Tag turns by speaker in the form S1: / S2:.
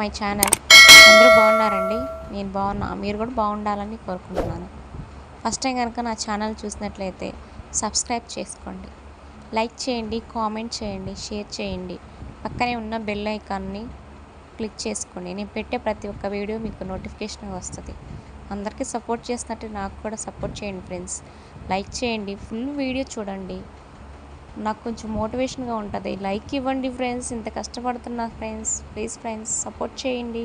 S1: My channel. అందరూ బాగున్నారండి? నేను బాగున్నా. మీరు కూడా బాగుండాలని కోరుకుంటున్నాను. ఫస్ట్ టైం కనుక నా ఛానల్ చూసినట్లయితే సబ్స్క్రైబ్ చేసుకోండి, లైక్ చేయండి, కామెంట్ చేయండి, షేర్ చేయండి. పక్కనే ఉన్న బెల్ ఐకాన్ని క్లిక్ చేసుకోండి. నేను పెట్టే ప్రతి ఒక్క వీడియో మీకు నోటిఫికేషన్ వస్తుంది. అందరికీ సపోర్ట్ చేసినట్టు నాకు కూడా సపోర్ట్ చేయండి ఫ్రెండ్స్. లైక్ చేయండి, ఫుల్ వీడియో చూడండి, నాకు కొంచెం మోటివేషన్గా ఉంటుంది. లైక్ ఇవ్వండి ఫ్రెండ్స్, ఇంత కష్టపడుతున్నా ఫ్రెండ్స్. ప్లీజ్ ఫ్రెండ్స్ సపోర్ట్ చేయండి.